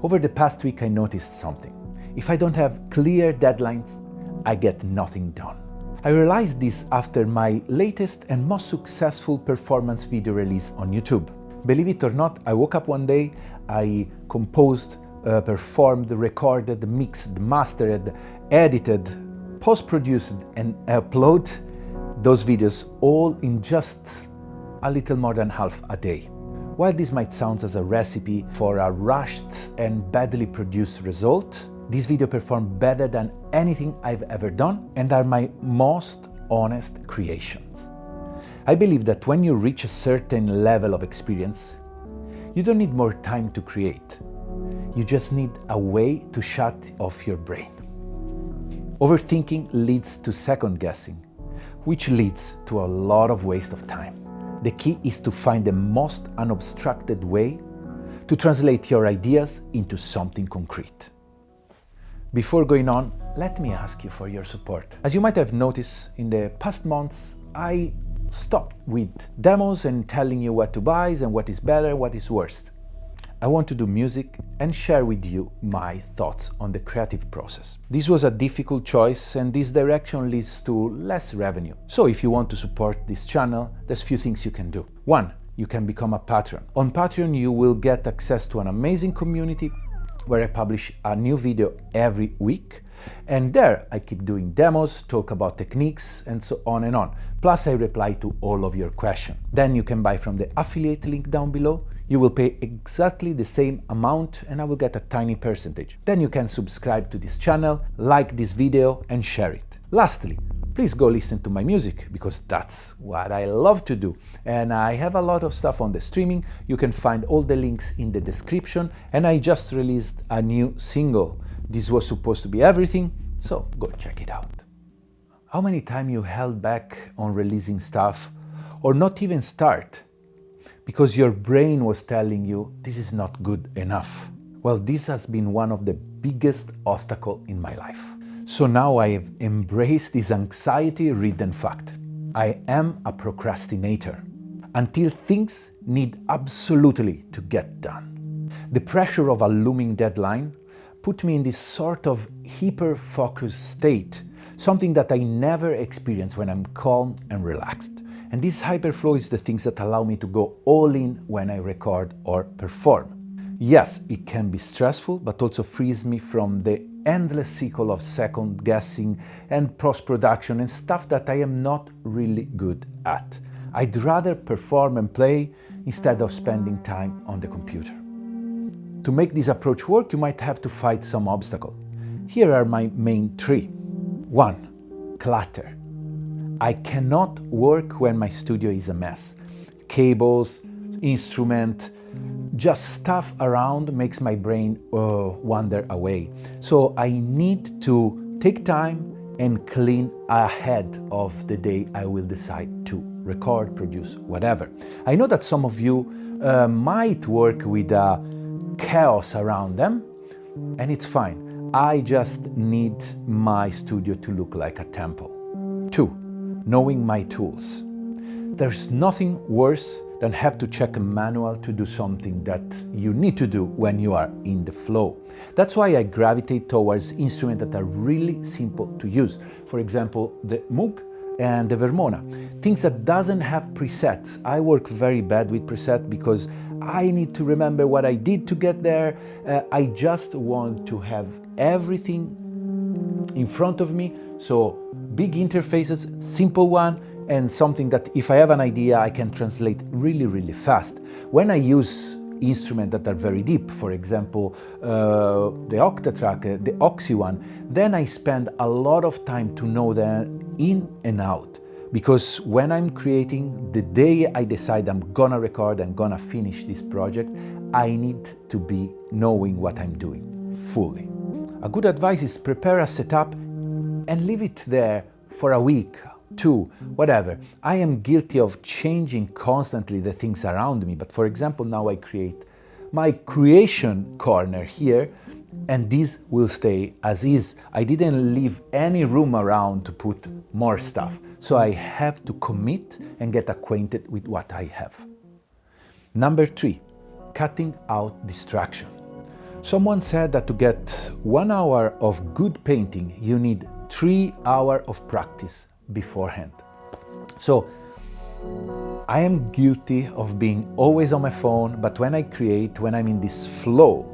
Over the past week, I noticed something. If I don't have clear deadlines, I get nothing done. I realized this after my latest and most successful performance video release on YouTube. Believe it or not, I woke up one day, I composed, performed, recorded, mixed, mastered, edited, post-produced and uploaded those videos all in just a little more than half a day. While this might sound as a recipe for a rushed and badly produced result, this video performed better than anything I've ever done and are my most honest creations. I believe that when you reach a certain level of experience, you don't need more time to create. You just need a way to shut off your brain. Overthinking leads to second guessing, which leads to a lot of waste of time. The key is to find the most unobstructed way to translate your ideas into something concrete. Before going on, let me ask you for your support. As you might have noticed, in the past months, I stopped with demos and telling you what to buy and what is better, what is worst. I want to do music and share with you my thoughts on the creative process. This was a difficult choice and this direction leads to less revenue. So if you want to support this channel, there's a few things you can do. One, you can become a patron. On Patreon, you will get access to an amazing community where I publish a new video every week. And there I keep doing demos, talk about techniques and so on and on. Plus I reply to all of your questions. Then you can buy from the affiliate link down below. You will pay exactly the same amount and I will get a tiny percentage. Then you can subscribe to this channel, like this video and share it. Lastly, please go listen to my music because that's what I love to do. And I have a lot of stuff on the streaming. You can find all the links in the description and I just released a new single. This was supposed to be everything, so go check it out. How many times you held back on releasing stuff or not even start because your brain was telling you this is not good enough? Well, this has been one of the biggest obstacles in my life. So now I have embraced this anxiety-ridden fact. I am a procrastinator until things need absolutely to get done. The pressure of a looming deadline put me in this sort of hyper-focused state, something that I never experience when I'm calm and relaxed. And this hyperflow is the things that allow me to go all in when I record or perform. Yes, it can be stressful, but also frees me from the endless cycle of second guessing and post-production and stuff that I am not really good at. I'd rather perform and play instead of spending time on the computer. To make this approach work, you might have to fight some obstacle. Here are my main three. 1. Clutter. I cannot work when my studio is a mess. Cables, instrument, just stuff around makes my brain wander away. So I need to take time and clean ahead of the day I will decide to record, produce, whatever. I know that some of you might work with chaos around them, and it's fine. I just need my studio to look like a temple. 2. Knowing my tools. There's nothing worse than have to check a manual to do something that you need to do when you are in the flow. That's why I gravitate towards instruments that are really simple to use. For example, the Moog and the Vermona. Things that doesn't have presets. I work very bad with presets because I need to remember what I did to get there. I just want to have everything in front of me. So big interfaces, simple one, and something that if I have an idea, I can translate really, really fast. When I use instruments that are very deep, for example, the Octatrack, the OXI One, then I spend a lot of time to know them in and out. Because when I'm creating, the day I decide I'm gonna record and gonna finish this project, I need to be knowing what I'm doing fully. A good advice is prepare a setup and leave it there for a week, 2, whatever. I am guilty of changing constantly the things around me, but for example, now I create my creation corner here, and this will stay as is. I didn't leave any room around to put more stuff, so I have to commit and get acquainted with what I have. Number 3, cutting out distraction. Someone said that to get 1 hour of good painting, you need 3 hours of practice beforehand. So I am guilty of being always on my phone, but when I create, when I'm in this flow,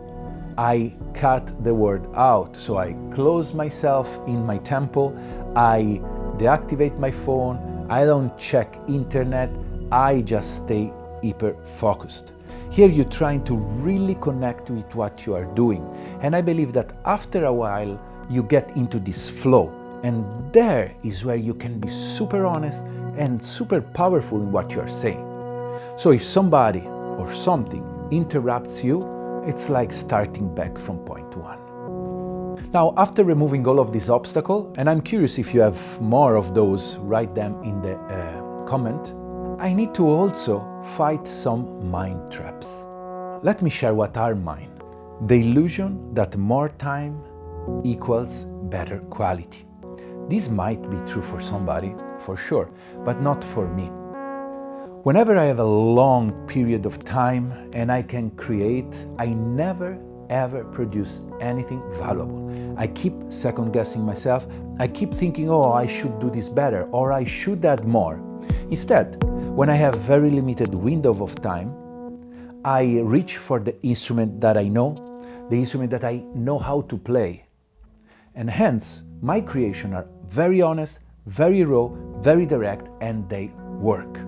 I cut the word out. So I close myself in my temple, I deactivate my phone, I don't check internet, I just stay hyper focused. Here you're trying to really connect with what you are doing. And I believe that after a while, you get into this flow. And there is where you can be super honest and super powerful in what you are saying. So if somebody or something interrupts you, it's like starting back from point 1. Now, after removing all of these obstacles, and I'm curious if you have more of those, write them in the comment, I need to also fight some mind traps. Let me share what are mine. The illusion that more time equals better quality. This might be true for somebody, for sure, but not for me. Whenever I have a long period of time and I can create, I never ever produce anything valuable. I keep second guessing myself. I keep thinking, oh, I should do this better, or I should add more. Instead, when I have very limited window of time, I reach for the instrument that I know, the instrument that I know how to play. And hence, my creations are very honest, very raw, very direct, and they work.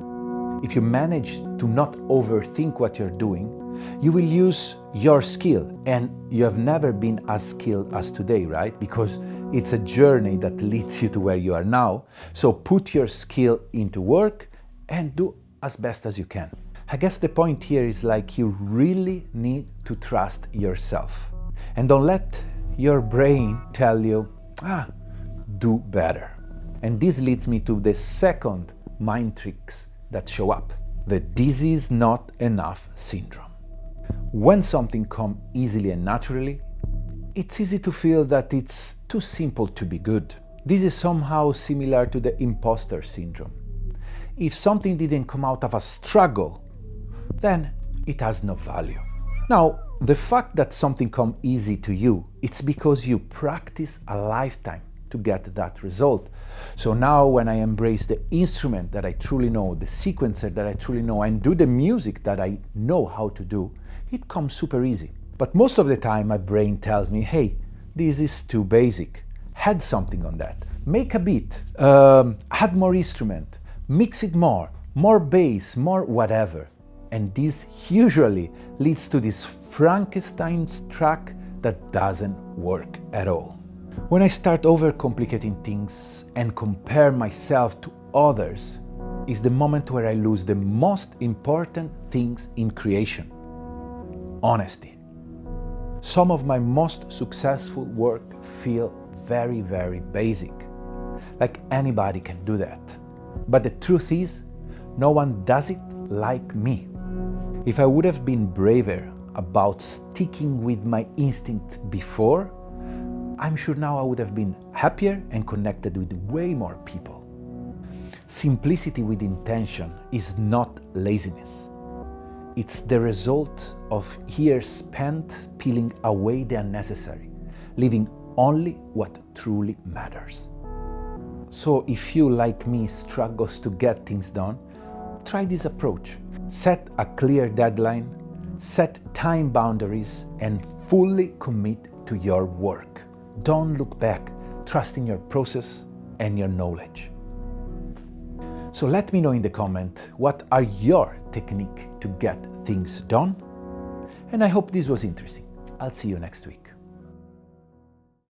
If you manage to not overthink what you're doing, you will use your skill, and you have never been as skilled as today, right? Because it's a journey that leads you to where you are now. So put your skill into work and do as best as you can. I guess the point here is like you really need to trust yourself. And don't let your brain tell you, do better. And this leads me to the second mind tricks that show up, the "this is not enough" syndrome. When something comes easily and naturally, it's easy to feel that it's too simple to be good. This is somehow similar to the imposter syndrome. If something didn't come out of a struggle, then it has no value. Now, the fact that something comes easy to you, it's because you practice a lifetime to get that result. So now when I embrace the instrument that I truly know, the sequencer that I truly know, and do the music that I know how to do, it comes super easy. But most of the time my brain tells me, hey, this is too basic. Add something on that. Make a beat, add more instrument, mix it more bass, more whatever. And this usually leads to this Frankenstein's track that doesn't work at all. When I start overcomplicating things and compare myself to others, is the moment where I lose the most important things in creation: honesty. Some of my most successful work feel very, very basic. Like anybody can do that. But the truth is, no one does it like me. If I would have been braver about sticking with my instinct before, I'm sure now I would have been happier and connected with way more people. Simplicity with intention is not laziness. It's the result of years spent peeling away the unnecessary, leaving only what truly matters. So if you, like me, struggles to get things done, try this approach. Set a clear deadline, set time boundaries, and fully commit to your work. Don't look back, trust in your process and your knowledge. So let me know in the comment, what are your techniques to get things done? And I hope this was interesting. I'll see you next week.